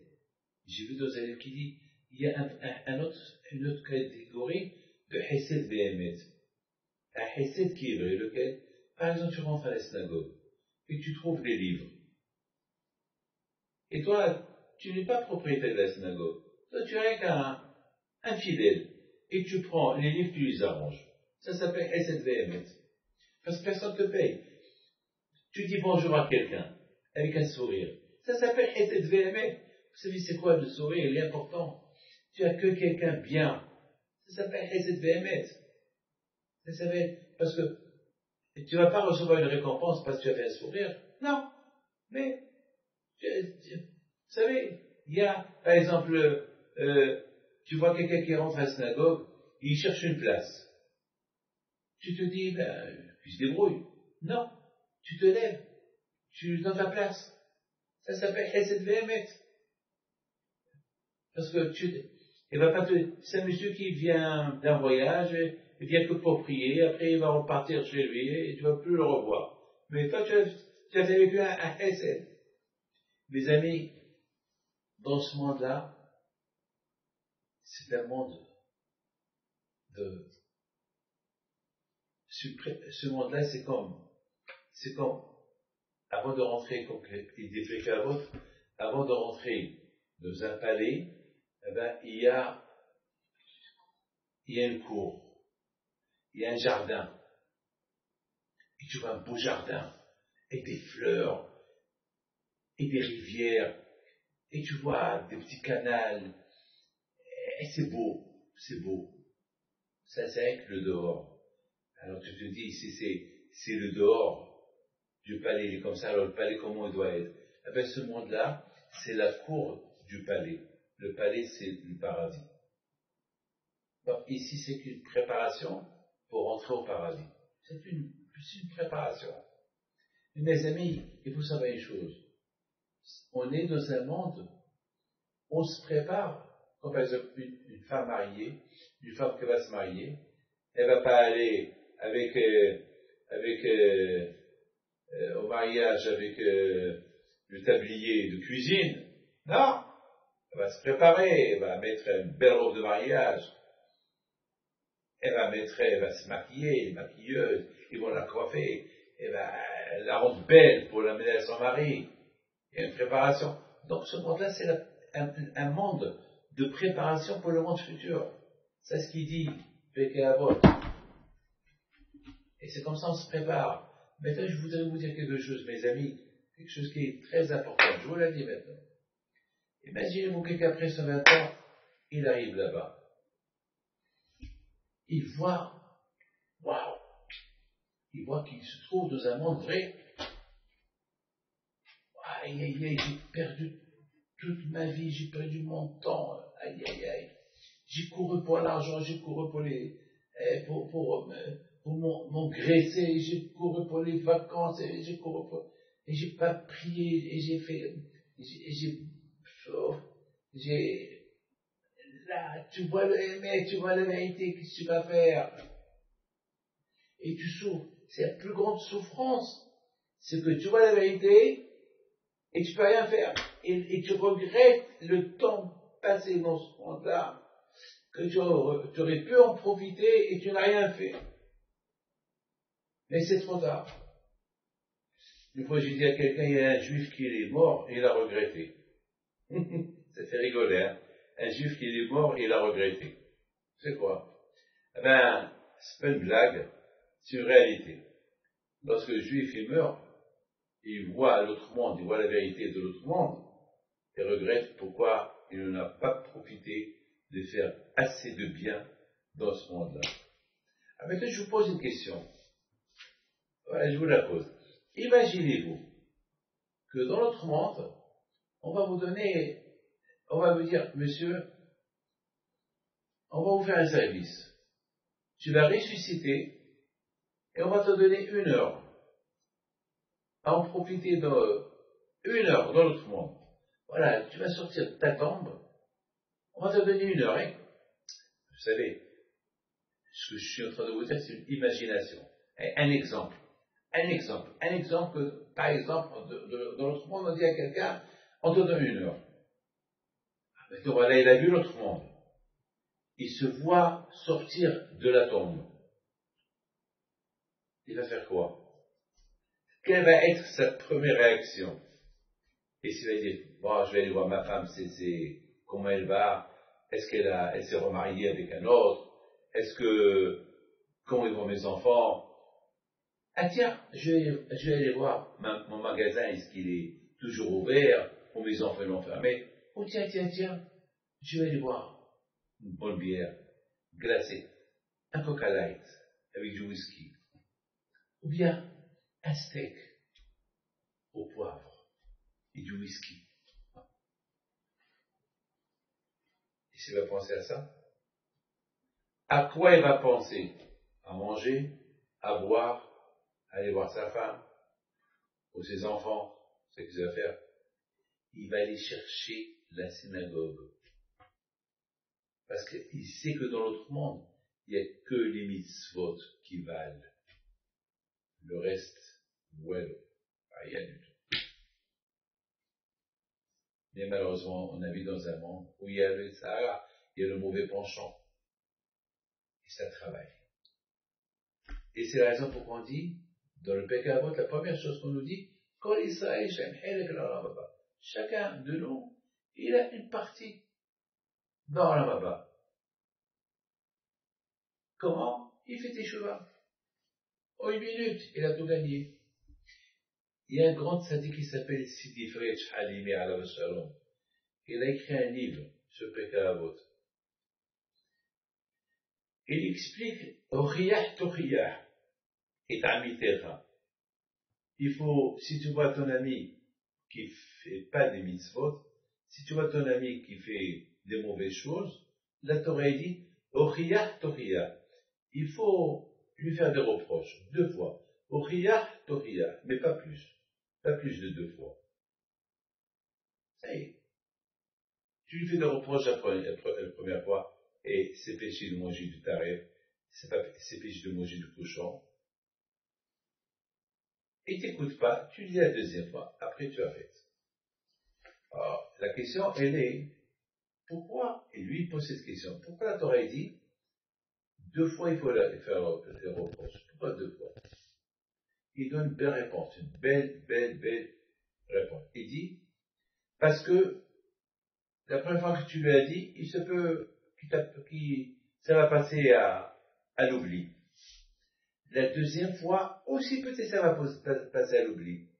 S1: J'ai vu dans un livre qui dit, il y a une autre catégorie de Hesed Vehemet. Un Hesed qui est vrai, lequel? Par exemple, tu rentres à la synagogue et tu trouves des livres. Et toi, tu n'es pas propriétaire de la synagogue. Toi, tu es rien qu'un fidèle. Et tu prends les livres, tu les arranges. Ça s'appelle Hesed Vehemet. Parce que personne ne te paye. Tu dis bonjour à quelqu'un, avec un sourire. Ça s'appelle Hesed Vehemet. Vous savez, c'est quoi le sourire? Il est important. Tu as que quelqu'un bien. Ça s'appelle Hesed Vehemet. Ça s'appelle, parce que tu ne vas pas recevoir une récompense parce que tu as fait un sourire. Non. Mais, vous savez, il y a, par exemple, tu vois quelqu'un qui rentre à la synagogue, il cherche une place. Tu te dis, il se débrouille. Non. Tu te lèves. Tu lui donnes ta place. Ça s'appelle Hesed Vehemet. Parce que il va pas c'est un monsieur qui vient d'un voyage, il vient que pour prier, après il va repartir chez lui et tu vas plus le revoir. Mais toi, tu as vécu un Hesed. Mes amis, dans ce monde-là, c'est un monde ce monde-là, c'est comme, avant de rentrer, comme il décrit la vôtre, avant de rentrer dans un palais, eh ben, il y a une cour, il y a un jardin, et tu vois un beau jardin, et des fleurs, et des rivières, et tu vois des petits canals, et c'est beau. Ça, c'est avec le dehors. Alors tu te dis, si c'est le dehors du palais, il est comme ça, alors le palais, comment il doit être? Eh bien, ce monde-là, c'est la cour du palais. Le palais, c'est le paradis. Donc, ici, c'est une préparation pour rentrer au paradis. C'est une préparation. Et mes amis, il faut savoir une chose. On est dans un monde, on se prépare. Comme par exemple, une femme mariée, une femme qui va se marier, elle va pas aller au mariage avec le tablier de cuisine. Non, elle va se préparer, elle va mettre une belle robe de mariage, elle va se maquiller, maquilleuse, ils vont la coiffer, elle va la rendre belle pour l'amener à son mari. Il y a une préparation. Donc ce monde-là, c'est un monde de préparation pour le monde futur. C'est ce qu'il dit, Péché Avot. Et c'est comme ça qu'on se prépare. Maintenant, je voudrais vous dire quelque chose, mes amis, quelque chose qui est très important. Je vous l'ai dit maintenant. Imaginez-vous qu'après 120 ans, il arrive là-bas. Il voit, waouh, il voit qu'il se trouve dans un monde vrai. Aïe, aïe, aïe, j'ai perdu toute ma vie, j'ai perdu mon temps. Aïe, aïe, aïe. J'ai couru pour l'argent, j'ai couru pour m'engraisser, j'ai couru pour les vacances, et j'ai pas prié, et là, tu vois la vérité, qu'est-ce que tu vas faire? Et tu souffres. C'est la plus grande souffrance. C'est que tu vois la vérité, et tu peux rien faire. Et tu regrettes le temps passé dans ce monde-là, que tu aurais pu en profiter et tu n'as rien fait. Mais c'est trop tard. Une fois, j'ai dit à quelqu'un, il y a un juif qui est mort et il a regretté. Ça fait rigoler, hein? Un juif qui est mort et il a regretté. C'est quoi? Eh ben, c'est pas une blague, c'est une réalité. Lorsque le juif il meurt, il voit l'autre monde, il voit la vérité de l'autre monde, et regrette pourquoi il n'en a pas profité de faire assez de bien dans ce monde-là. Ah, maintenant, je vous pose une question. Voilà, je vous la pose. Imaginez-vous que dans notre monde, on va vous dire, monsieur, on va vous faire un service. Tu vas ressusciter et on va te donner 1 heure à en profiter de 1 heure dans notre monde. Voilà, tu vas sortir de ta tombe, on va te donner 1 heure. Hein. Vous savez, ce que je suis en train de vous dire, c'est une imagination. Un exemple, par exemple, dans notre monde, on dit à quelqu'un, on te donne 1 heure. Maintenant, voilà, il a vu notre monde. Il se voit sortir de la tombe. Il va faire quoi? Quelle va être sa première réaction? Et s'il va dire, bon, je vais aller voir ma femme, comment elle va? Est-ce elle s'est remariée avec un autre? Comment vont mes enfants? Ah tiens, je vais aller voir mon magasin, est-ce qu'il est toujours ouvert? Ou mes enfants l'ont fermé? Oh tiens, je vais aller voir une bonne bière glacée, un Coca Light avec du whisky, ou bien un steak au poivre et du whisky. Et s'il va penser à ça, à quoi il va penser? À manger, à boire, à aller voir sa femme, ou ses enfants, c'est ce qu'il va faire. il va aller chercher la synagogue. Parce qu'il sait que dans l'autre monde, il n'y a que les mitzvot qui valent. Le reste, well, rien du tout. Mais malheureusement, on habite dans un monde où il y a le Sahara, il y a le mauvais penchant. Et ça travaille. Et c'est la raison pour qu'on dit, dans le Pirkei Avot, la première chose qu'on nous dit, Kol Israël Shem Helek l'Olam Haba. Chacun de nous, il a une partie dans l'Olam Haba. Comment? Il fait teshuva. En 1 minute, il a tout gagné. Il y a un grand tzaddik qui s'appelle Sidi Frech Halimi Alav Shalom. Il a écrit un livre sur Pirkei Avot. Il explique Riyah Tochiyah et Amitecha. Il faut, si tu vois ton ami qui fait pas des mitzvot, si tu vois ton ami qui fait des mauvaises choses, la Torah dit Riyah Tochiyah. Il faut lui faire des reproches 2 fois. Riyah Tochiyah, mais pas plus. Pas plus de 2 fois. Ça y est. Tu lui fais des reproches la première fois, et c'est péché de manger du taref, c'est péché de manger du cochon. Et il t'écoute pas, tu dis la 2e fois, après tu arrêtes. Alors, la question, elle est, pourquoi, et lui il pose cette question, pourquoi la Torah dit, 2 fois il faut faire les reproches, pourquoi 2 fois? Il donne une belle réponse, une belle réponse. Il dit, parce que, la première fois que tu lui as dit, il se peut ça va passer à l'oubli. La 2e fois, aussi peut-être ça va passer à l'oubli.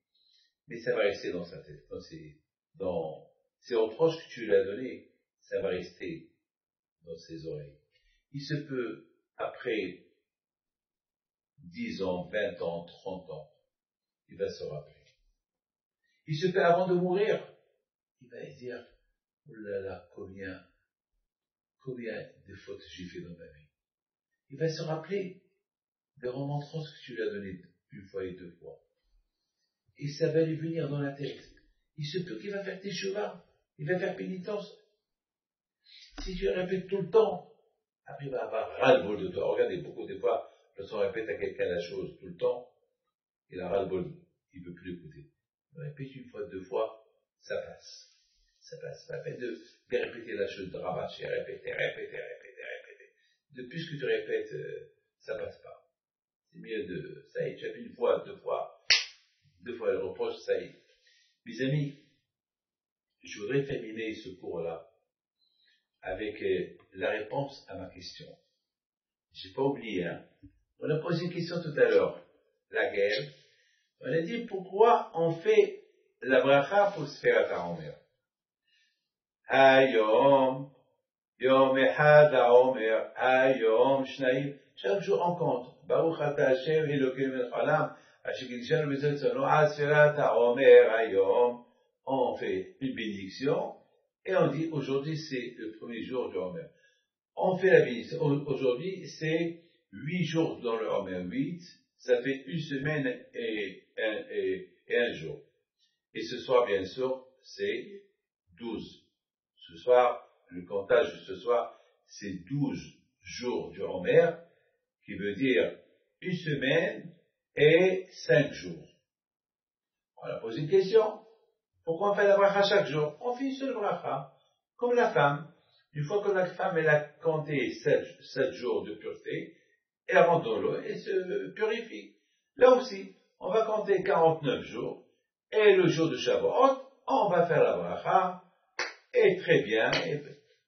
S1: Mais ça va rester dans sa tête, dans ses reproches que tu lui as donnés, ça va rester dans ses oreilles. Il se peut, après 10 ans, 20 ans, 30 ans, il va se rappeler. Il se peut, avant de mourir, il va dire, oh là là, combien de fautes j'ai fait dans ma vie. Il va se rappeler des remontrances que tu lui as données 1 fois et 2 fois. Et ça va lui venir dans la tête. Il se peut qu'il va faire teshuva, il va faire pénitence. Si tu le répètes tout le temps, après il va avoir ras-le-bol de toi. Regardez, beaucoup de fois, lorsqu'on répète à quelqu'un la chose tout le temps, il a ras-le-bol, il ne peut plus l'écouter. On répète 1 fois, 2 fois, ça passe. Ça passe. Pas la peine de répéter la chose, de rabâcher, répéter. De plus que tu répètes, ça passe pas. C'est mieux ça y est, tu as fait 1 fois, 2 fois, 2 fois le reproche, ça y est. Mes amis, je voudrais terminer ce cours-là avec la réponse à ma question. J'ai pas oublié, hein. On a posé une question tout à l'heure, la guerre. On a dit pourquoi on fait la bracha pour se faire à Omer. Hayom, Yom Echad HaOmer, Hayom Shnaim. Chaque jour on compte. Baruch Ata Hashem Elokeinu Melech Haolam, Asher Kiddushanu B'Zeh Tzono, Asferat HaOmer Hayom. On fait une bénédiction et on dit aujourd'hui c'est le premier jour du Homer. On fait la bénédiction. Aujourd'hui c'est 8 jours dans le Homer. 8, ça fait 1 semaine et 1 jour. Et ce soir, bien sûr, c'est 12. Ce soir, le comptage de ce soir, c'est 12 jours du Homer, qui veut dire 1 semaine et 5 jours. On a posé une question. Pourquoi on fait la bracha chaque jour? On fait une seule bracha, comme la femme. Une fois que la femme elle a compté 7 jours de pureté, elle abandonne l'eau et se purifie. Là aussi, on va compter 49 jours, et le jour de Shavuot, on va faire la bracha, et très bien,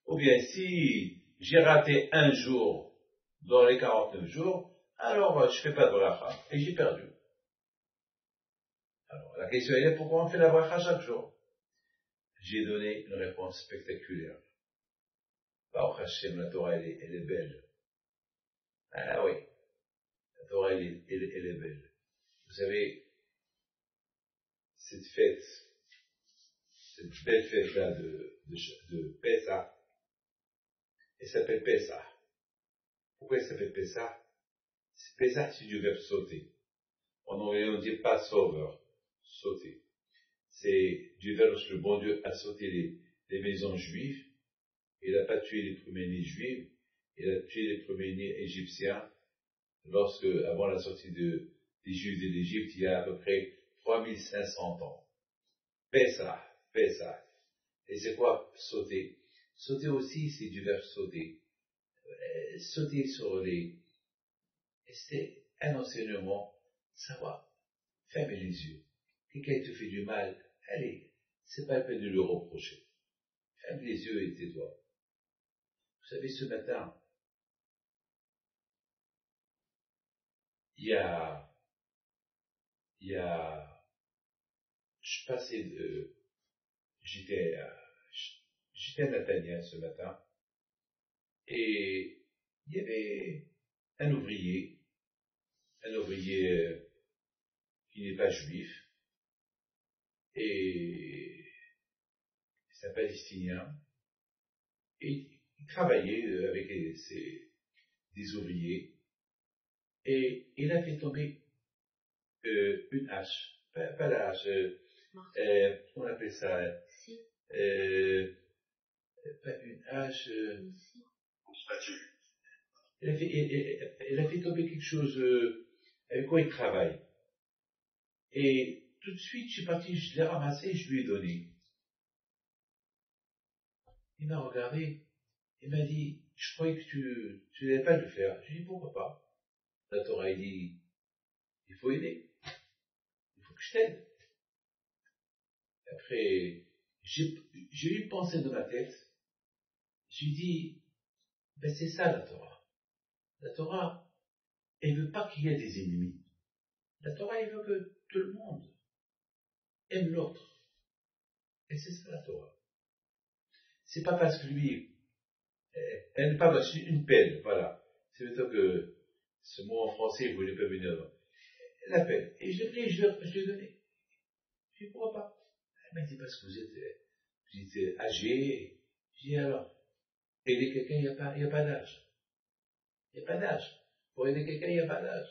S1: ou bien si j'ai raté 1 jour dans les 49 jours, alors je fais pas de bracha, et j'ai perdu. Alors, la question est pourquoi on fait la bracha chaque jour? J'ai donné une réponse spectaculaire. Baruch Hashem, la Torah, elle est belle. Ah oui, la Torah, elle est belle. Vous savez, cette fête, cette belle fête-là de Pessah, elle s'appelle Pessah. Pourquoi elle s'appelle Pessah? Pessah, c'est du verbe sauter. En anglais, on dit Passover, sauter. c'est Dieu va lorsque le bon Dieu a sauté les maisons juives, il n'a pas tué les premiers-nés juifs, il a tué les premiers-nés égyptiens, avant la sortie des Juifs de l'Égypte, il y a à peu près 3500 ans. Pessah. Et c'est quoi sauter? Sauter aussi, c'est du verbe sauter. Sauter sur c'est un enseignement, savoir, fermer les yeux. Quelqu'un te fait du mal, allez, c'est pas la peine de le reprocher. Ferme les yeux et tais-toi. Vous savez, ce matin, j'étais à Nathaniel ce matin, et il y avait un ouvrier qui n'est pas juif, et c'est un Palestinien, et il travaillait avec des ouvriers, et il a fait tomber une hache, pas la hache, on appelle ça, pas une hache, il a fait tomber quelque chose avec quoi il travaille. Et tout de suite, je suis parti, je l'ai ramassé et je lui ai donné. Il m'a regardé, il m'a dit, je croyais que tu n'allais pas le faire. Je lui ai dit, pourquoi pas? La Torah, il dit, il faut aider, il faut que je t'aide. Après, j'ai eu une pensée dans ma tête, je lui ai dit, ben c'est ça la Torah. La Torah, elle veut pas qu'il y ait des ennemis. La Torah, elle veut que tout le monde aime l'autre. Et c'est ça la Torah. C'est pas parce que lui, elle n'est pas une pelle, voilà. C'est plutôt que ce mot en français, vous ne voulez pas venir. Elle appelle. Et je l'ai pris, je lui ai donné. Je lui ai dit, pourquoi pas? Elle m'a dit, parce que vous êtes âgé. Je dis, alors, aider quelqu'un, il n'y a pas d'âge. Il n'y a pas d'âge. Pour aider quelqu'un, il n'y a pas d'âge.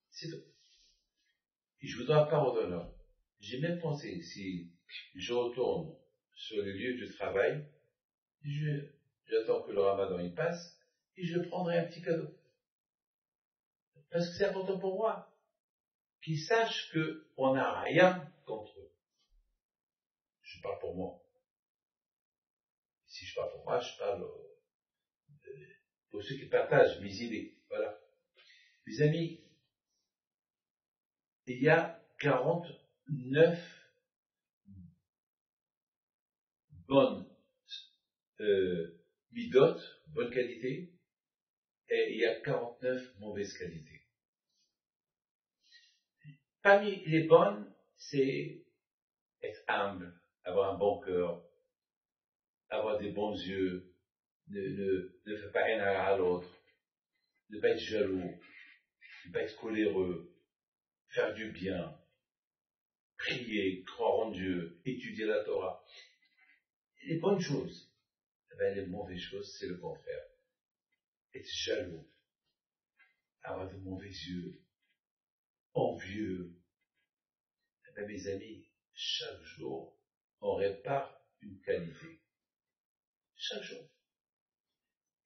S1: C'est tout. Et je voudrais pardonner. J'ai même pensé, si je retourne sur le lieu du travail, j'attends que le ramadan il passe, et je prendrai un petit cadeau. Parce que c'est important pour moi. Qu'ils sachent qu'on n'a rien contre eux. Je parle pour moi. Si je parle pour moi, je parle pour ceux qui partagent mes idées. Voilà. Mes amis, il y a 49 bonnes midotes, bonne qualité, et il y a 49 mauvaises qualités. Parmi les bonnes, c'est être humble, avoir un bon cœur, avoir des bons yeux, ne faire pas rien à l'autre, ne pas être jaloux, ne pas être coléreux, faire du bien, prier, croire en Dieu, étudier la Torah. Les bonnes choses. Les mauvaises choses, c'est le contraire. Être jaloux, avoir de mauvais yeux, envieux. Mes amis, chaque jour, on répare une qualité. Chaque jour.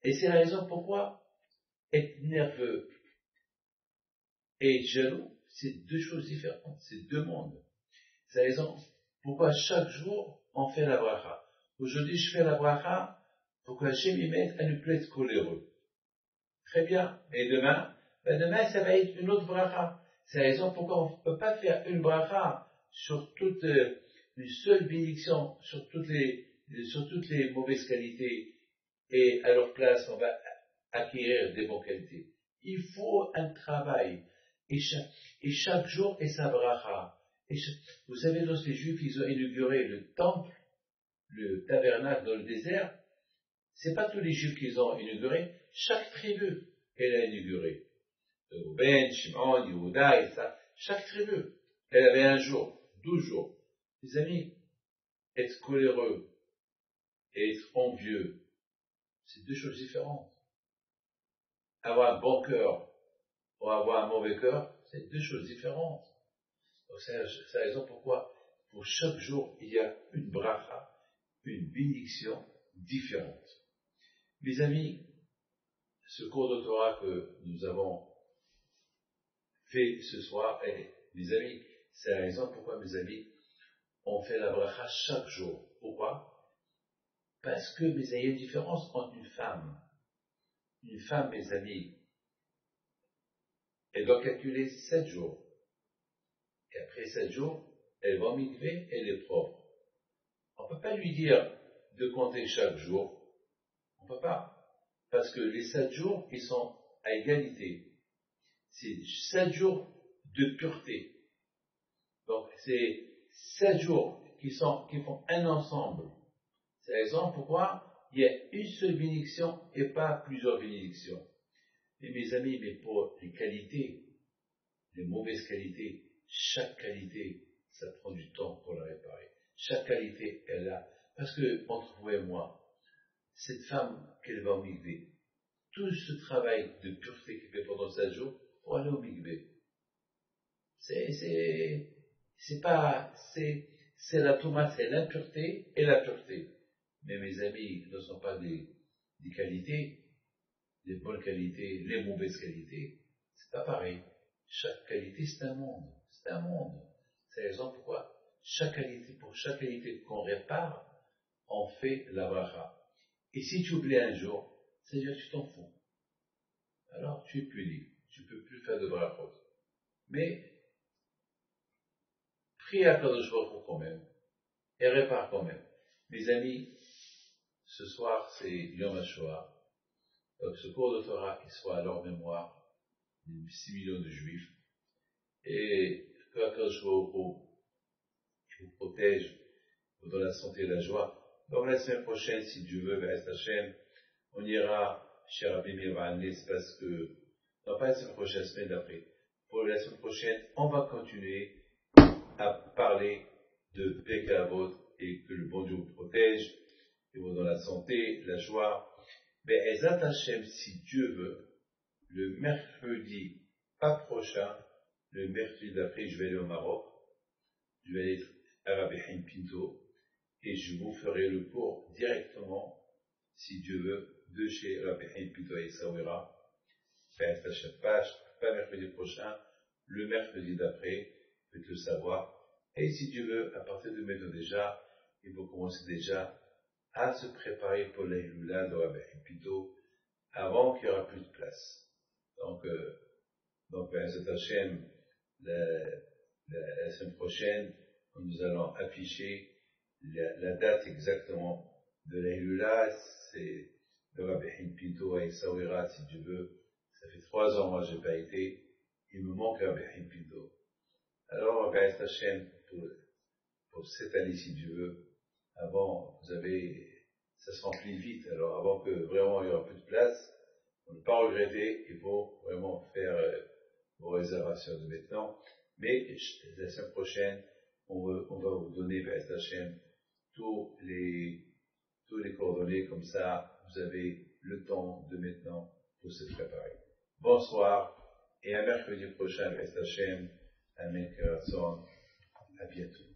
S1: Et c'est la raison pourquoi être nerveux et être jaloux, c'est deux choses différentes, c'est deux mondes. C'est la raison pourquoi chaque jour, on fait la bracha. Aujourd'hui, je fais la bracha pour que Hachem y mette à ne plus être coléreux. Très bien. Et demain, demain, ça va être une autre bracha. C'est la raison pourquoi on ne peut pas faire une bracha sur toute une seule bénédiction, sur toutes les mauvaises qualités, et à leur place, on va acquérir des bonnes qualités. Il faut un travail. Et chaque jour est sa bracha. Vous savez, lorsque les Juifs, ils ont inauguré le temple, le tabernacle dans le désert, c'est pas tous les Juifs qui ont inauguré, chaque tribu, elle a inauguré. Ben, Shimon, Yehuda, et ça, chaque tribu, elle avait un jour, 12 jours. Les amis, être coléreux et être envieux, c'est deux choses différentes. Avoir un bon cœur ou avoir un mauvais cœur, c'est deux choses différentes. Donc c'est la raison pourquoi pour chaque jour, il y a une bracha, une bénédiction différente. Mes amis, ce cours de Torah que nous avons fait ce soir, et mes amis, c'est la raison pourquoi, mes amis, on fait la bracha chaque jour. Pourquoi? Parce que, mes amis, il y a une différence entre une femme. Une femme, mes amis, elle doit calculer 7 jours. Et après 7 jours, elle va au mikvé, elle est propre. On ne peut pas lui dire de compter chaque jour. On ne peut pas. Parce que les 7 jours, ils sont à égalité. C'est 7 jours de pureté. Donc, c'est 7 jours qui font un ensemble. C'est la raison pourquoi il y a une seule bénédiction et pas plusieurs bénédictions. Et mes amis, mais pour les qualités, les mauvaises qualités, chaque qualité, ça prend du temps pour la réparer. Chaque qualité, elle a. Parce que, entre vous et moi, cette femme qu'elle va au mikvé, tout ce travail de pureté qu'elle fait pendant 7 jours pour aller au mikvé, c'est la tomate, c'est l'impureté et la pureté. Mais mes amis, ce ne sont pas des qualités, des bonnes qualités, les mauvaises qualités. C'est pas pareil. Chaque qualité, c'est un monde. C'est un monde. C'est la raison pourquoi pour chaque qualité qu'on répare, on fait la bracha. Et si tu oublies un jour, c'est-à-dire que tu t'en fous. Alors, tu es puni. Tu ne peux plus faire de brachot. Mais, prie à Kadosh Baruch Hu quand même. Et répare quand même. Mes amis, ce soir, c'est Yom HaShoah. Donc, ce cours de Torah, il soit à leur mémoire, 6 millions de juifs. Et que Kadosh Baruch Hu vous protège, vous donne la santé et la joie. Donc, la semaine prochaine, si Dieu veut, Be'ez Hashem, on ira chez Rabbi Meir Ba'alnes parce que, non pas la semaine prochaine, la semaine d'après. Pour la semaine prochaine, on va continuer à parler de Pirkei Avot et que le bon Dieu vous protège et vous donne la santé, la joie. Mais Ezat Hashem, si Dieu veut, le mercredi, pas prochain, le mercredi d'après, je vais aller au Maroc, je vais aller à Rabbi Haim Pinto, et je vous ferai le cours directement, si Dieu veut, de chez Rabbi Haim Pinto et Essaouira. Pas mercredi prochain, le mercredi d'après, faites le savoir. Et si Dieu veut, à partir de maintenant déjà, il faut commencer déjà à se préparer pour l'Aïloula de Rabbi Haim Pinto, avant qu'il n'y aura plus de place. Donc, cette Hachem, la semaine prochaine, nous allons afficher la date exactement de l'Aïloula. C'est le Rabbi Haim Pinto à Essaouira, si Dieu veut. Ça fait 3 ans, moi, j'ai pas été. Il me manque Rabbi Haim Pinto. Alors, Rabbi Hachem, pour cette année, si Dieu veut, avant, ça se remplit vite. Alors, avant que vraiment il n'y aura plus de place, on ne peut pas regretter, il faut vraiment faire vos réservations de maintenant. Mais la semaine prochaine, on va vous donner, Be'ez Hashem, tous les coordonnées, comme ça, vous avez le temps de maintenant pour se préparer. Bonsoir, et à mercredi prochain, Be'ez Hashem, Amen, Keratzon, à bientôt.